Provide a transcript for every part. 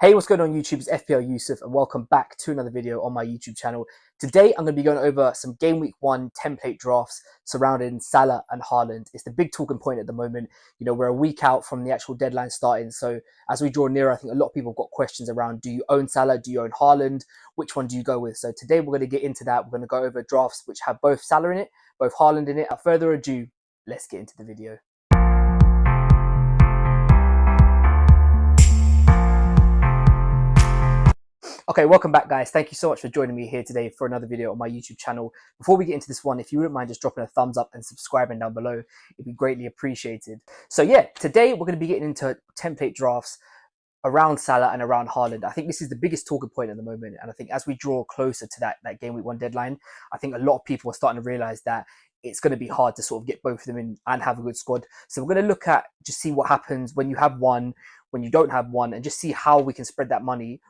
Hey, what's going on YouTube? It's FPL Yusuf and welcome back to another video on my YouTube channel. Today, I'm going to be going over some Game Week 1 template drafts surrounding Salah and Haaland. It's the big talking point at the moment. You know, we're a week out from the actual deadline starting. So as we draw nearer, I think a lot of people have got questions around, do you own Salah? Do you own Haaland? Which one do you go with? So today, we're going to get into that. We're going to go over drafts which have both Salah in it, both Haaland in it. Without further ado, let's get into the video. Okay, welcome back guys. Thank you so much for joining me here today for another video on my YouTube channel. Before we get into this one, if you wouldn't mind just dropping a thumbs up and subscribing down below, it'd be greatly appreciated. So yeah, today we're going to be getting into template drafts around Salah and around Haaland. I think this is the biggest talking point at the moment. And I think as we draw closer to that Game Week 1 deadline, I think a lot of people are starting to realize that it's going to be hard to sort of get both of them in and have a good squad. So we're going to look at just see what happens when you have one, when you don't have one, and just see how we can spread that money.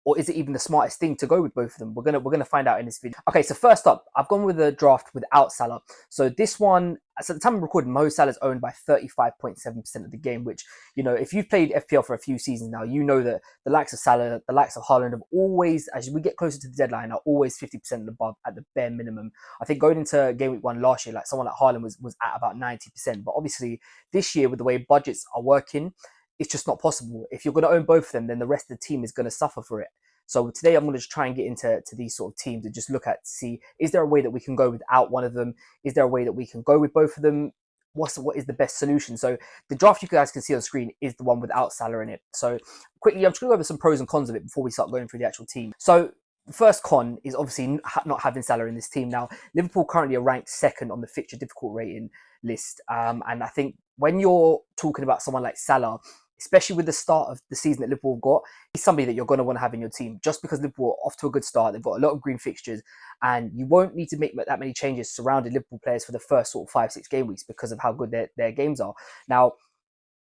Or is it even the smartest thing to go with both of them? We're gonna find out in this video. Okay, so first up, I've gone with a draft without Salah. So this one, so at the time of recording, Mo Salah's owned by 35.7% of the game, which, you know, if you've played FPL for a few seasons now, you know that the likes of Salah, the likes of Haaland have always, as we get closer to the deadline, are always 50% above at the bare minimum. I think going into Game Week 1 last year, like someone like Haaland was at about 90%. But obviously this year, with the way budgets are working, it's just not possible. If you're going to own both of them, then the rest of the team is going to suffer for it. So today I'm going to just try and get into these sort of teams and just look at, see, is there a way that we can go without one of them? Is there a way that we can go with both of them? What is the best solution? So the draft you guys can see on screen is the one without Salah in it. So quickly, I'm just going to go over some pros and cons of it before we start going through the actual team. So the first con is obviously not having Salah in this team. Now, Liverpool currently are ranked second on the fixture difficult rating list. And I think when you're talking about someone like Salah, especially with the start of the season that Liverpool have got, he's somebody that you're going to want to have in your team just because Liverpool are off to a good start. They've got a lot of green fixtures and you won't need to make that many changes surrounding Liverpool players for the first sort of 5-6 game weeks because of how good their games are. Now,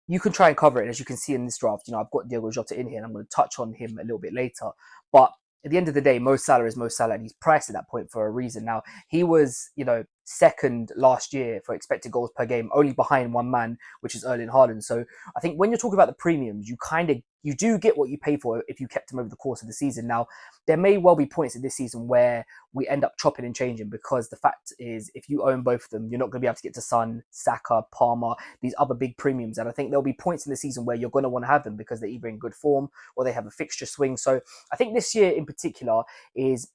you can try and cover it. As you can see in this draft, you know, I've got Diogo Jota in here and I'm going to touch on him a little bit later. But at the end of the day, Mo Salah is Mo Salah and he's priced at that point for a reason. Now, he was, you know, second last year for expected goals per game, only behind one man, which is Erling Haaland. So I think when you're talking about the premiums, you do get what you pay for if you kept him over the course of the season. Now, there may well be points in this season where we end up chopping and changing because the fact is, if you own both of them, you're not going to be able to get to Son, Saka, Palmer, these other big premiums. And I think there'll be points in the season where you're going to want to have them because they're either in good form or they have a fixture swing. So I think this year in particular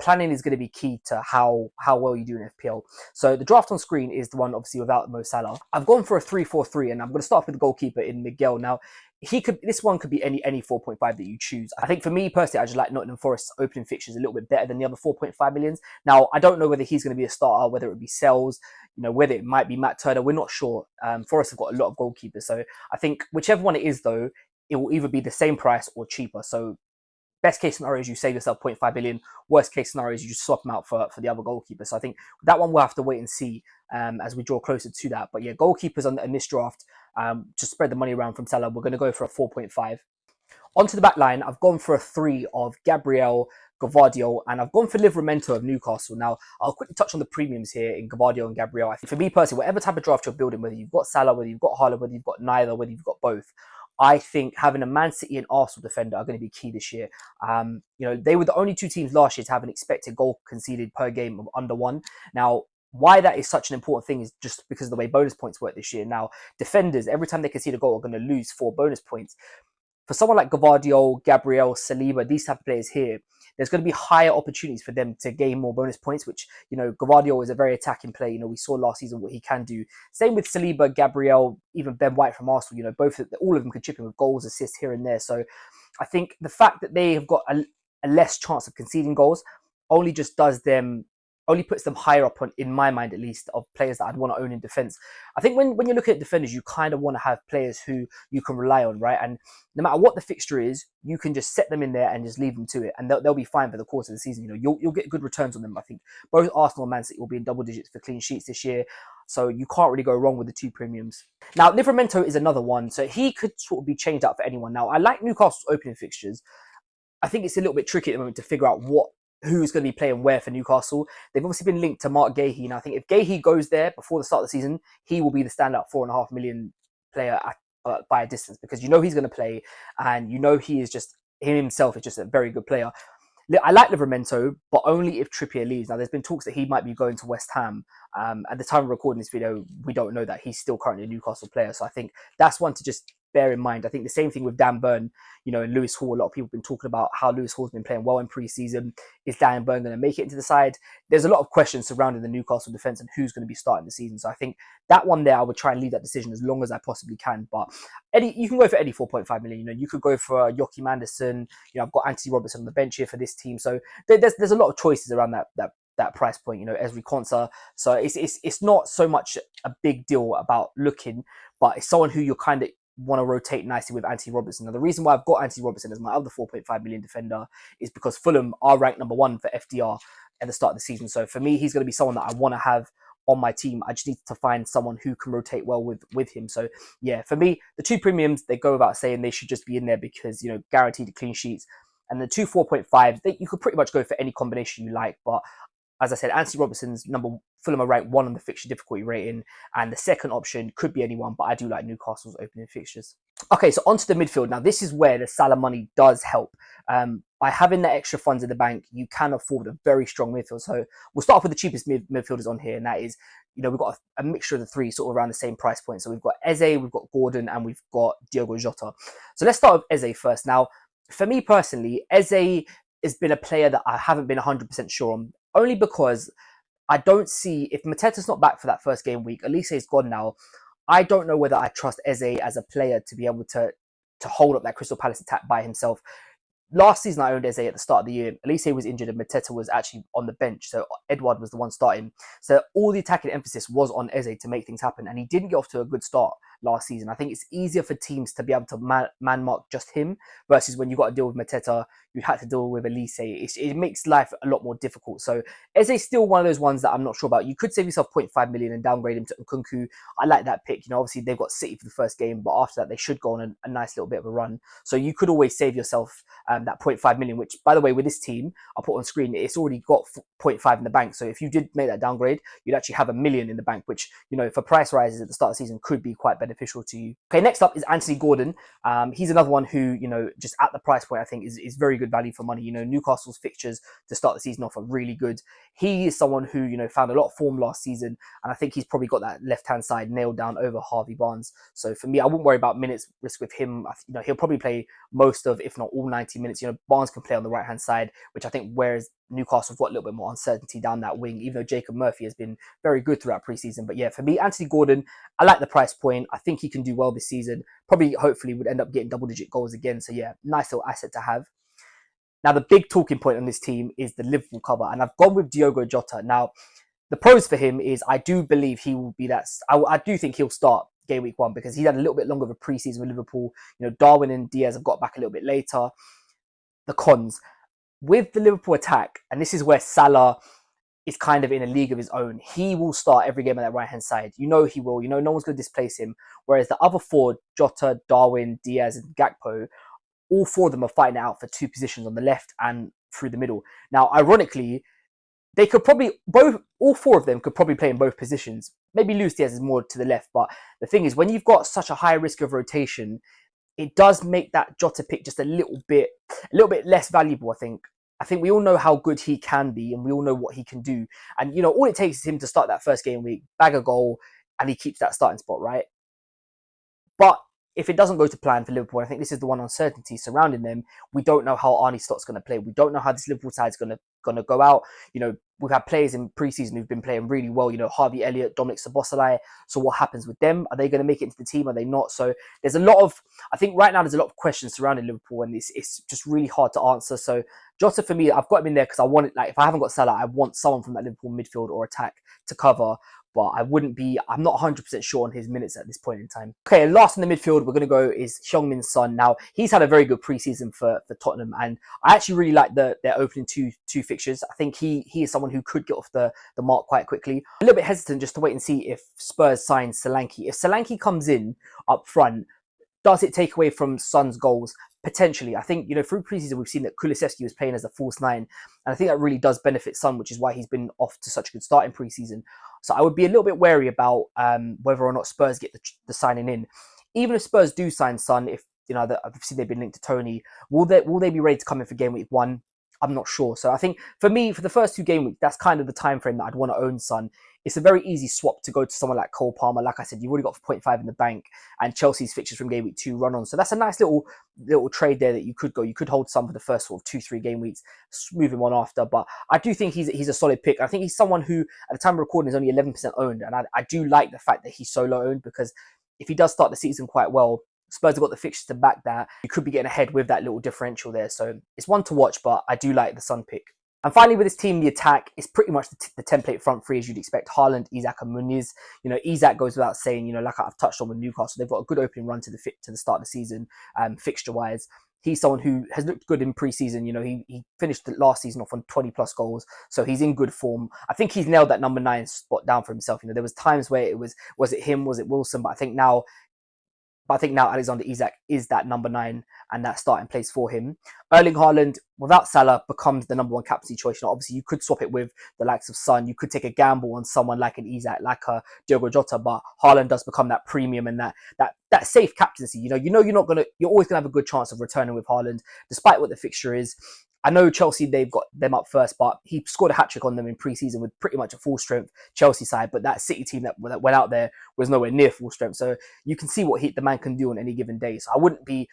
planning is going to be key to how well you do in FPL. So the draft on screen is the one obviously without Mo Salah. I've gone for a 3-4-3 and I'm going to start with the goalkeeper in Miguel. Now, this one could be any 4.5 that you choose. I think for me personally, I just like Nottingham Forest's opening fixtures a little bit better than the other 4.5 millions. Now, I don't know whether he's going to be a starter, whether it would be Sells, you know, whether it might be Matt Turner. We're not sure. Forest have got a lot of goalkeepers. So I think whichever one it is, though, it will either be the same price or cheaper. So best case scenario is you save yourself 0.5 billion. Worst case scenario is you just swap them out for the other goalkeeper. So I think that one we'll have to wait and see as we draw closer to that. But yeah, goalkeepers in this draft, to spread the money around from Salah, we're going to go for a 4.5. Onto the back line, I've gone for a 3 of Gabriel, Gvardiol, and I've gone for Livramento of Newcastle. Now, I'll quickly touch on the premiums here in Gvardiol and Gabriel. I think for me personally, whatever type of draft you're building, whether you've got Salah, whether you've got Haaland, whether you've got neither, whether you've got both, I think having a Man City and Arsenal defender are going to be key this year. You know, they were the only two teams last year to have an expected goal conceded per game of under 1. Now, why that is such an important thing is just because of the way bonus points work this year. Now, defenders, every time they concede a goal, are going to lose 4 bonus points. For someone like Gvardiol, Gabriel, Saliba, these type of players here, there's going to be higher opportunities for them to gain more bonus points, which, you know, Gvardiol is a very attacking player. You know, we saw last season what he can do. Same with Saliba, Gabriel, even Ben White from Arsenal. You know, all of them could chip in with goals, assists here and there. So I think the fact that they have got a less chance of conceding goals only puts them higher up on, in my mind at least, of players that I'd want to own in defence. I think when you're looking at defenders, you kind of want to have players who you can rely on, right? And no matter what the fixture is, you can just set them in there and just leave them to it, and they'll be fine for the course of the season. You know, you'll get good returns on them. I think both Arsenal and Man City will be in double digits for clean sheets this year, so you can't really go wrong with the 2 premiums. Now, Livramento is another one, so he could sort of be changed out for anyone. Now, I like Newcastle's opening fixtures. I think it's a little bit tricky at the moment to figure out who's going to be playing where for Newcastle. They've obviously been linked to Mark Gahey. And I think if Gahey goes there before the start of the season, he will be the standout 4.5 million player by a distance, because you know he's going to play and you know he is just him himself is just a very good player. I like Livramento, but only if Trippier leaves. Now, there's been talks that he might be going to West Ham. At the time of recording this video, we don't know that. He's still currently a Newcastle player. So I think that's one to just bear in mind. I think the same thing with Dan Burn, and Lewis Hall. A lot of people have been talking about how Lewis Hall's been playing well in pre-season. Is Dan Burn going to make it into the side? There's a lot of questions surrounding the Newcastle defence and who's going to be starting the season. So I think that one there, I would try and leave that decision as long as I possibly can. But Eddie, you can go for Eddie 4.5 million. You could go for Joachim Anderson. I've got Anthony Robertson on the bench here for this team. So there's a lot of choices around that price point. Esri Konsa. So it's not so much a big deal about looking, but it's someone who you're kind of want to rotate nicely with Anthony Robertson. Now, the reason why I've got Anthony Robertson as my other 4.5 million defender is because Fulham are ranked number 1 for FDR at the start of the season. So for me, he's going to be someone that I want to have on my team. I just need to find someone who can rotate well with him. So yeah, for me, the 2 premiums, they go without saying, they should just be in there because, guaranteed clean sheets. And the 2 4.5, you could pretty much go for any combination you like. But as I said, Anthony Robertson's Fulham are ranked 1 on the fixture difficulty rating, and the second option could be anyone, but I do like Newcastle's opening fixtures. Okay, so onto the midfield. Now, this is where the Salah money does help. By having the extra funds in the bank, you can afford a very strong midfield. So we'll start off with the cheapest midfielders on here, and that is, we've got a mixture of the 3 sort of around the same price point. So we've got Eze, we've got Gordon, and we've got Diogo Jota. So let's start with Eze first. Now, for me personally, Eze has been a player that I haven't been 100% sure on, only because I don't see, if Mateta's not back for that first game week, Elise is gone now. I don't know whether I trust Eze as a player to be able to hold up that Crystal Palace attack by himself. Last season, I owned Eze at the start of the year. Elise was injured and Mateta was actually on the bench. So Edouard was the one starting. So all the attacking emphasis was on Eze to make things happen. And he didn't get off to a good start last season. I think it's easier for teams to be able to man mark just him versus when you got to deal with Mateta, you had to deal with Elise. It makes life a lot more difficult. So Eze's still one of those ones that I'm not sure about. You could save yourself 0.5 million and downgrade him to Nkunku. I like that pick. Obviously they've got City for the first game, but after that they should go on a nice little bit of a run. So you could always save yourself that 0.5 million, which, by the way, with this team, I'll put on screen, it's already got 0.5 in the bank. So if you did make that downgrade, you'd actually have $1 million in the bank, which, for price rises at the start of the season could be quite beneficial to you. Okay, next up is Anthony Gordon. He's another one who, just at the price point, I think is very good value for money. Newcastle's fixtures to start the season off are really good. He is someone who, found a lot of form last season, and I think he's probably got that left-hand side nailed down over Harvey Barnes. So for me, I wouldn't worry about minutes risk with him. He'll probably play most of, if not all 90 minutes. Barnes can play on the right-hand side, which I think, whereas Newcastle have got a little bit more uncertainty down that wing, even though Jacob Murphy has been very good throughout preseason. But yeah, for me, Anthony Gordon, I like the price point. I think he can do well this season. Probably, hopefully, would end up getting double-digit goals again. So yeah, nice little asset to have. Now, the big talking point on this team is the Liverpool cover, and I've gone with Diogo Jota. Now, the pros for him is I do believe he will be that. I do think he'll start game week 1 because he had a little bit longer of a preseason with Liverpool. Darwin and Diaz have got back a little bit later. The cons with the Liverpool attack, and this is where Salah is kind of in a league of his own. He will start every game on that right-hand side. He will. No one's going to displace him. Whereas the other 4, Jota, Darwin, Diaz, and Gakpo, all 4 of them are fighting out for 2 positions on the left and through the middle. Now, ironically, they could probably all 4 of them could probably play in both positions. Maybe Luis Diaz is more to the left, but the thing is, when you've got such a high risk of rotation, it does make that Jota pick just a little bit less valuable. I think we all know how good he can be, and we all know what he can do. And all it takes is him to start that first game week, bag a goal, and he keeps that starting spot, right? But if it doesn't go to plan for Liverpool, I think this is the one uncertainty surrounding them. We don't know how Arne Slott's going to play. We don't know how this Liverpool side is going to go out. We've had players in preseason who've been playing really well. Harvey Elliott, Dominic Szoboszlai. So what happens with them? Are they going to make it into the team? Are they not? So there's I think right now there's a lot of questions surrounding Liverpool, and it's just really hard to answer. So Jota, for me, I've got him in there because I want it. Like, if I haven't got Salah, I want someone from that Liverpool midfield or attack to cover. But I'm not 100% sure on his minutes at this point in time. Okay, and last in the midfield, we're going to go is Heung-min Son. Now, he's had a very good preseason for Tottenham, and I actually really like their opening two fixtures. I think he is someone who could get off the mark quite quickly. A little bit hesitant just to wait and see if Spurs sign Solanke. If Solanke comes in up front, does it take away from Son's goals? Potentially. I think, through preseason, we've seen that Kulusevski was playing as a false 9, and I think that really does benefit Son, which is why he's been off to such a good start in preseason. So I would be a little bit wary about whether or not Spurs get the signing in. Even if Spurs do sign Son, if obviously they've been linked to Tony. Will they be ready to come in for game week 1? I'm not sure. So I think for me, for the first 2 game weeks, that's kind of the time frame that I'd want to own Son. It's a very easy swap to go to someone like Cole Palmer. Like I said, you've already got 0.5 in the bank, and Chelsea's fixtures from game week 2 run on. So that's a nice little trade there that you could go. You could hold Son for the first sort of 2-3 game weeks, move him on after. But I do think he's a solid pick. I think he's someone who, at the time of recording, is only 11% owned, and I do like the fact that he's so low owned, because if he does start the season quite well, Spurs have got the fixtures to back that. You could be getting ahead with that little differential there. So it's one to watch, but I do like the Son pick. And finally, with this team, the attack is pretty much the template front three as you'd expect. Haaland, Isak, and Muniz. Isak goes without saying. Like I've touched on with Newcastle, they've got a good opening run to the start of the season, fixture-wise. He's someone who has looked good in pre-season. He finished the last season off on 20 plus goals, so he's in good form. I think he's nailed that number 9 spot down for himself. There was times where it was it him, was it Wilson? But I think now Alexander Isak is that number 9 and that starting place for him. Erling Haaland, without Salah, becomes the number 1 captaincy choice. Obviously, you could swap it with the likes of Son. You could take a gamble on someone like an Isak, like a Diogo Jota, but Haaland does become that premium and that safe captaincy. You're always gonna have a good chance of returning with Haaland, despite what the fixture is. I know Chelsea, they've got them up first, but he scored a hat-trick on them in pre-season with pretty much a full-strength Chelsea side, but that City team that went out there was nowhere near full strength. So you can see what the man can do on any given day. So I wouldn't be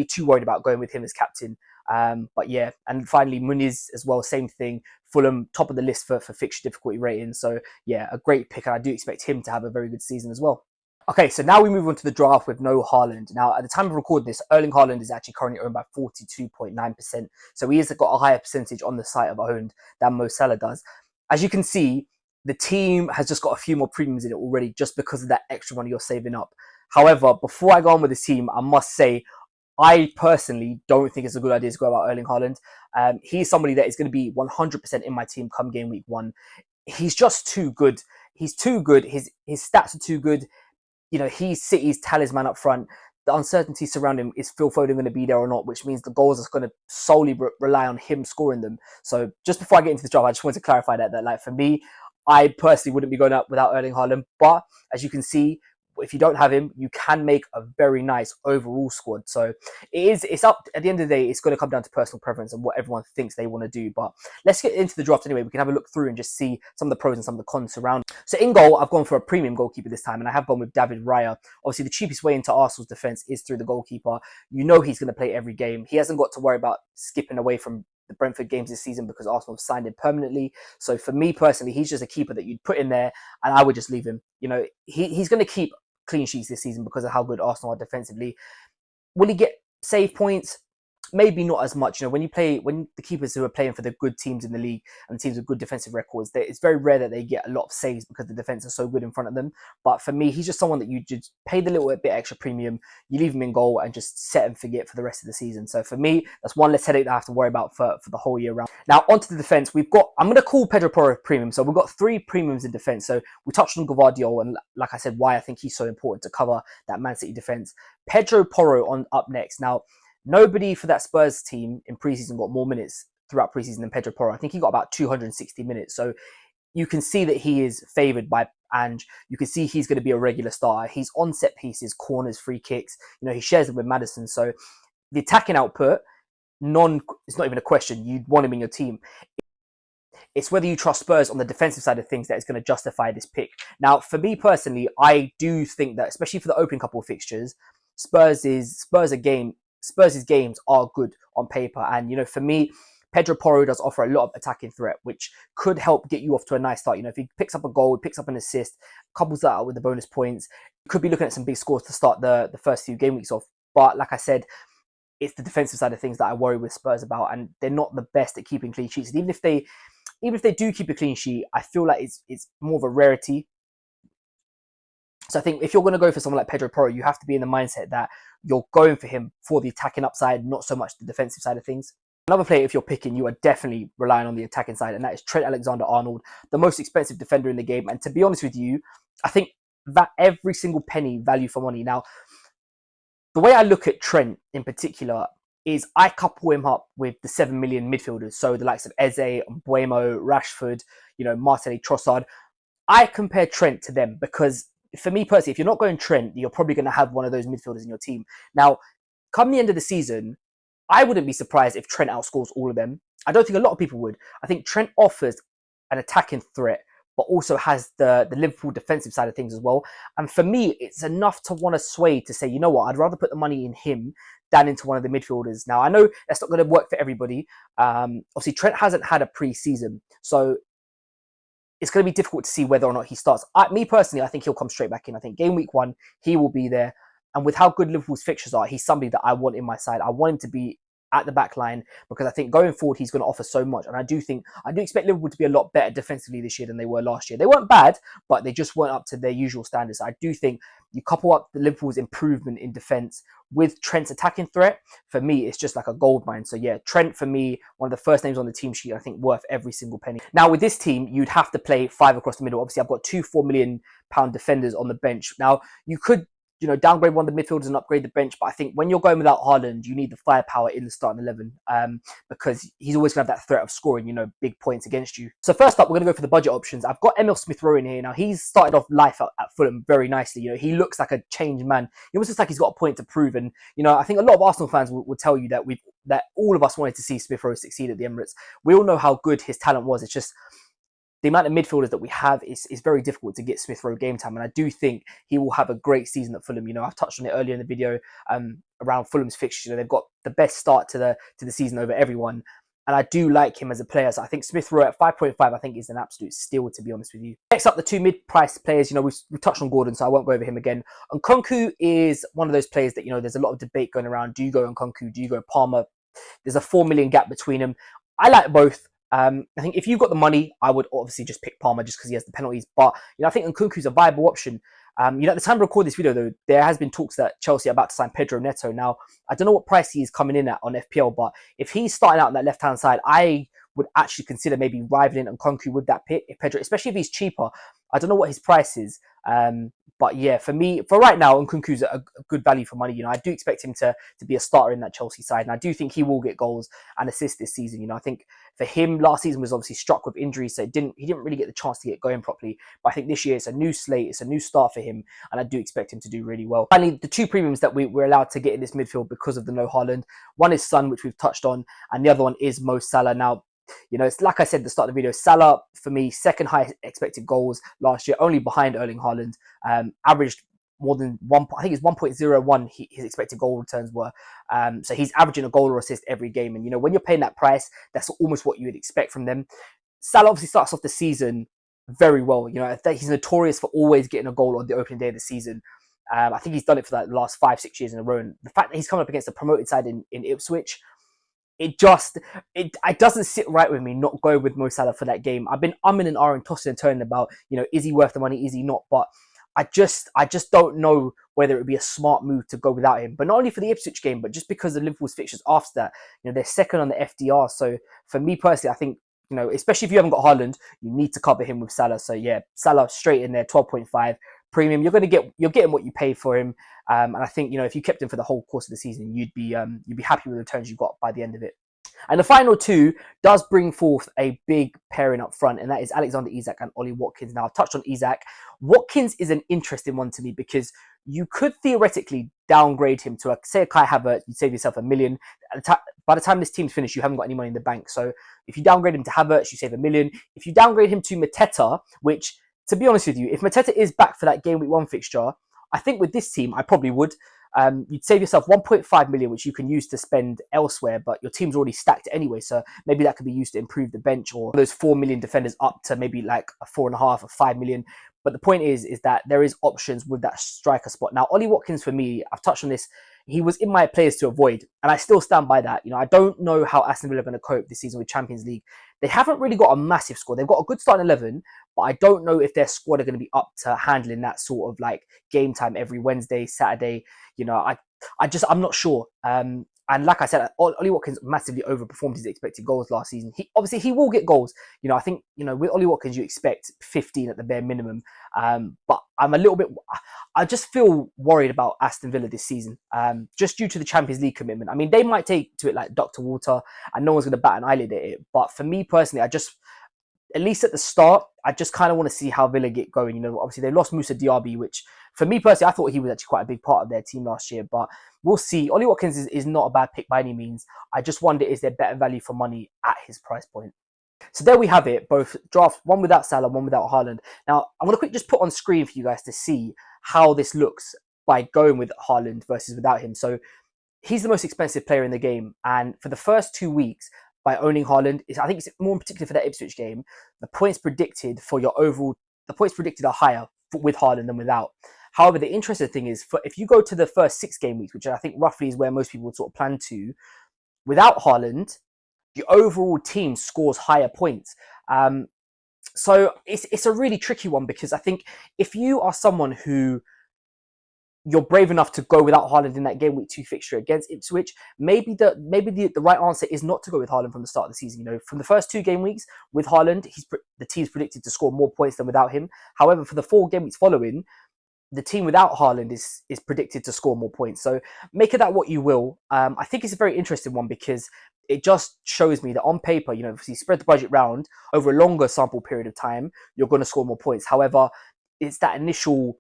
too worried about going with him as captain. But yeah, and finally Muniz as well, same thing. Fulham, top of the list for fixture difficulty rating. So yeah, a great pick, and I do expect him to have a very good season as well. Okay, so now we move on to the draft with no Haaland. Now, at the time of recording this, Erling Haaland is actually currently owned by 42.9%. So he has got a higher percentage on the site of owned than Mo Salah does. As you can see, the team has just got a few more premiums in it already just because of that extra money you're saving up. However, before I go on with this team, I must say, I personally don't think it's a good idea to go about Erling Haaland. He's somebody that is going to be 100% in my team come game week 1. He's just too good. He's too good. His stats are too good. He's City's talisman up front. The uncertainty surrounding him, is Phil Foden going to be there or not, which means the goals are going to solely rely on him scoring them. So just before I get into the draft, I just want to clarify that like for me, I personally wouldn't be going out without Erling Haaland. But as you can see, if you don't have him, you can make a very nice overall squad. So it's up, at the end of the day, it's going to come down to personal preference and what everyone thinks they want to do. But let's get into the draft anyway. We can have a look through and just see some of the pros and some of the cons surrounding. So in goal, I've gone for a premium goalkeeper this time, and I have gone with David Raya. Obviously, the cheapest way into Arsenal's defense is through the goalkeeper. He's going to play every game. He hasn't got to worry about skipping away from the Brentford games this season because Arsenal have signed him permanently. So for me personally, he's just a keeper that you'd put in there, and I would just leave him. He's going to keep clean sheets this season because of how good Arsenal are defensively. Will he get save points? Maybe not as much. When the keepers who are playing for the good teams in the league and teams with good defensive records, it's very rare that they get a lot of saves because the defense is so good in front of them. But for me, he's just someone that you just pay the little bit extra premium, you leave him in goal and just set and forget for the rest of the season. So for me, that's one less headache that I have to worry about for the whole year round. Now onto the defense, I'm going to call Pedro Porro premium. So we've got 3 premiums in defense. So we touched on Gvardiol, and like I said, why I think he's so important to cover that Man City defense. Pedro Porro up next. Now, nobody for that Spurs team in preseason got more minutes throughout preseason than Pedro Porro. I think he got about 260 minutes. So you can see that he is favoured by Ange. You can see he's going to be a regular starter. He's on set pieces, corners, free kicks. He shares them with Maddison. So the attacking output, it's not even a question. You'd want him in your team. It's whether you trust Spurs on the defensive side of things that is going to justify this pick. Now, for me personally, I do think that, especially for the opening couple of fixtures, Spurs' games are good on paper. And, for me, Pedro Porro does offer a lot of attacking threat, which could help get you off to a nice start. If he picks up a goal, he picks up an assist, couples that out with the bonus points, you could be looking at some big scores to start the first few game weeks off. But like I said, it's the defensive side of things that I worry with Spurs about, and they're not the best at keeping clean sheets. And even if they do keep a clean sheet, I feel like it's more of a rarity. So I think if you're going to go for someone like Pedro Porro, you have to be in the mindset that you're going for him for the attacking upside, not so much the defensive side of things. Another player, if you're picking, you are definitely relying on the attacking side, and that is Trent Alexander-Arnold, the most expensive defender in the game. And to be honest with you, I think that every single penny value for money. Now, the way I look at Trent in particular is I couple him up with the 7 million midfielders. So the likes of Eze, Mbeumo, Rashford, Martinelli, Trossard. I compare Trent to them because for me personally, if you're not going Trent, you're probably going to have one of those midfielders in your team. Now, come the end of the season, I wouldn't be surprised if Trent outscores all of them. I don't think a lot of people would. I think Trent offers an attacking threat, but also has the Liverpool defensive side of things as well. And for me, it's enough to want to sway to say, you know what, I'd rather put the money in him than into one of the midfielders. Now, I know that's not going to work for everybody. Obviously, Trent hasn't had a pre-season, so it's going to be difficult to see whether or not he starts. Me personally, I think he'll come straight back in. I think game week 1, he will be there. And with how good Liverpool's fixtures are, he's somebody that I want in my side. I want him to be at the back line because I think going forward, he's going to offer so much. And I do expect Liverpool to be a lot better defensively this year than they were last year. They weren't bad, but they just weren't up to their usual standards. I do think you couple up the Liverpool's improvement in defense with Trent's attacking threat. For me, it's just like a gold mine. So yeah, Trent for me, one of the first names on the team sheet, I think worth every single penny. Now with this team, you'd have to play 5 across the middle. Obviously, I've got 2 £4 million defenders on the bench. Now you could, downgrade one of the midfielders and upgrade the bench. But I think when you're going without Haaland, you need the firepower in the starting 11 because he's always going to have that threat of scoring, big points against you. So first up, we're going to go for the budget options. I've got Emil Smith-Rowe in here. Now, he's started off life at Fulham very nicely. He looks like a changed man. He almost looks like he's got a point to prove. And, I think a lot of Arsenal fans will tell you that all of us wanted to see Smith-Rowe succeed at the Emirates. We all know how good his talent was. It's just the amount of midfielders that we have is very difficult to get Smith Rowe game time. And I do think he will have a great season at Fulham. I've touched on it earlier in the video around Fulham's fixtures. They've got the best start to the season over everyone. And I do like him as a player. So I think Smith Rowe at 5.5, I think is an absolute steal, to be honest with you. Next up, the 2 mid-price players. We've touched on Gordon, so I won't go over him again. And Nkunku is one of those players that, there's a lot of debate going around. Do you go Nkunku? Do you go Palmer? There's a 4 million gap between them. I like both. I think if you've got the money, I would obviously just pick Palmer just because he has the penalties. But, I think Nkunku's a viable option. At the time to record this video, though, there has been talks that Chelsea are about to sign Pedro Neto. Now, I don't know what price he is coming in at on FPL, but if he's starting out on that left-hand side, I would actually consider maybe rivaling Nkunku with that pick, if Pedro, especially if he's cheaper. I don't know what his price is. But yeah, for right now, Nkunku's a good value for money. I do expect him to be a starter in that Chelsea side. And I do think he will get goals and assists this season. I think for him, last season was obviously struck with injuries, so he didn't really get the chance to get going properly. But I think this year it's a new slate, it's a new start for him, and I do expect him to do really well. Finally, the 2 premiums that we're allowed to get in this midfield because of the no Haaland. One is Son, which we've touched on, and the other one is Mo Salah. Now, it's like I said at the start of the video, Salah, for me, second highest expected goals last year, only behind Erling Haaland, averaged more than I think it's 1.01 his expected goal returns were. So he's averaging a goal or assist every game. And, when you're paying that price, that's almost what you would expect from them. Salah obviously starts off the season very well. He's notorious for always getting a goal on the opening day of the season. I think he's done it for the last 5-6 years in a row. And the fact that he's coming up against the promoted side in Ipswich, it doesn't sit right with me not going with Mo Salah for that game. I've been umming and ahhing, tossing and turning about, is he worth the money? Is he not? But I just don't know whether it would be a smart move to go without him. But not only for the Ipswich game, but just because of Liverpool's fixtures after that. They're second on the FDR. So for me personally, I think, especially if you haven't got Haaland, you need to cover him with Salah. So yeah, Salah straight in there, 12.5 premium. You're getting what you pay for him. And I think, if you kept him for the whole course of the season, you'd be happy with the returns you got by the end of it. And the final 2 does bring forth a big pairing up front, and that is Alexander Isak and Ollie Watkins. Now, I've touched on Isak. Watkins is an interesting one to me because you could theoretically downgrade him to, say, a Kai Havertz. You'd save yourself $1 million. By the time this team's finished, you haven't got any money in the bank. So if you downgrade him to Havertz, you save $1 million. If you downgrade him to Mateta, which, to be honest with you, if Mateta is back for that game week 1 fixture, I think with this team, I probably would. You'd save yourself 1.5 million, which you can use to spend elsewhere, but your team's already stacked anyway, so maybe that could be used to improve the bench, or those 4 million defenders up to maybe like a 4.5 or 5 million. But the point is that there is options with that striker spot. Now, Ollie Watkins, for me, I've touched on this, he was in my players to avoid, and I still stand by that. I don't know how Aston Villa are going to cope this season with Champions League. They haven't really got a massive squad. They've got a good starting 11, but I don't know if their squad are going to be up to handling that sort of like game time every Wednesday, Saturday. I'm not sure. And like I said, Ollie Watkins massively overperformed his expected goals last season. He will get goals. I think, with Ollie Watkins, you expect 15 at the bare minimum. But I just feel worried about Aston Villa this season, just due to the Champions League commitment. I mean, they might take to it like Dr. Water, and no one's going to bat an eyelid at it. But for me personally, at least at the start, I just kind of want to see how Villa get going. You know, obviously they lost Musa Diaby, which for me personally, I thought he was actually quite a big part of their team last year. But we'll see. Ollie Watkins is not a bad pick by any means. I just wonder, is there better value for money at his price point? So there we have it, both drafts, one without Salah, one without Haaland. Now, I'm going to quickly just put on screen for you guys to see how this looks by going with Haaland versus without him. So he's the most expensive player in the game. And for the first 2 weeks, by owning Haaland, I think it's more in particular for that Ipswich game, the points predicted for your overall, the points predicted are higher with Haaland than without. However, the interesting thing is, if you go to the first 6 game weeks, which I think roughly is where most people would sort of plan to, without Haaland, the overall team scores higher points. So it's a really tricky one, because I think if you are someone who you're brave enough to go without Haaland in that game week 2 fixture against Ipswich, maybe the right answer is not to go with Haaland from the start of the season. You know, from the first 2 game weeks with Haaland, the team's predicted to score more points than without him. However, for the 4 game weeks following, the team without Haaland is predicted to score more points. So make of that what you will. I think it's a very interesting one, because it just shows me that on paper, you know, if you spread the budget round over a longer sample period of time, you're going to score more points. However, it's that initial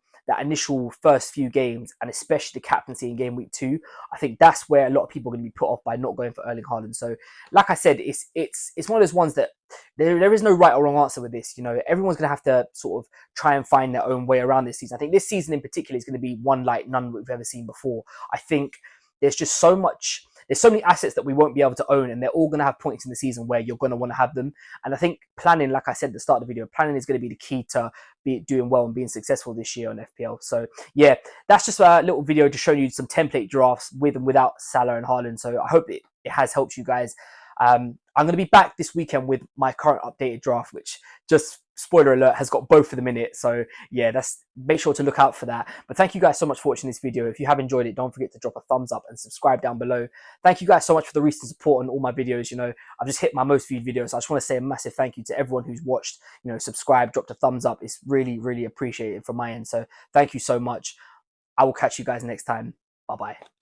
first few games, and especially the captaincy in game week 2, I think that's where a lot of people are going to be put off by not going for Erling Haaland. So, like I said, it's one of those ones that there is no right or wrong answer with this. You know, everyone's going to have to sort of try and find their own way around this season. I think this season in particular is going to be one like none we've ever seen before. I think there's just so many assets that we won't be able to own, and they're all going to have points in the season where you're going to want to have them. And I think planning, like I said at the start of the video, planning is going to be the key to be doing well and being successful this year on FPL. So yeah, that's just a little video to show you some template drafts with and without Salah and Haaland. So I hope it has helped you guys. I'm going to be back this weekend with my current updated draft, which, just spoiler alert, has got both of them in it. So yeah, make sure to look out for that. But thank you guys so much for watching this video. If you have enjoyed it, don't forget to drop a thumbs up and subscribe down below. Thank you guys so much for the recent support on all my videos. You know, I've just hit my most viewed videos. So I just want to say a massive thank you to everyone who's watched, you know, subscribed, dropped a thumbs up. It's really, really appreciated from my end. So thank you so much. I will catch you guys next time. Bye-bye.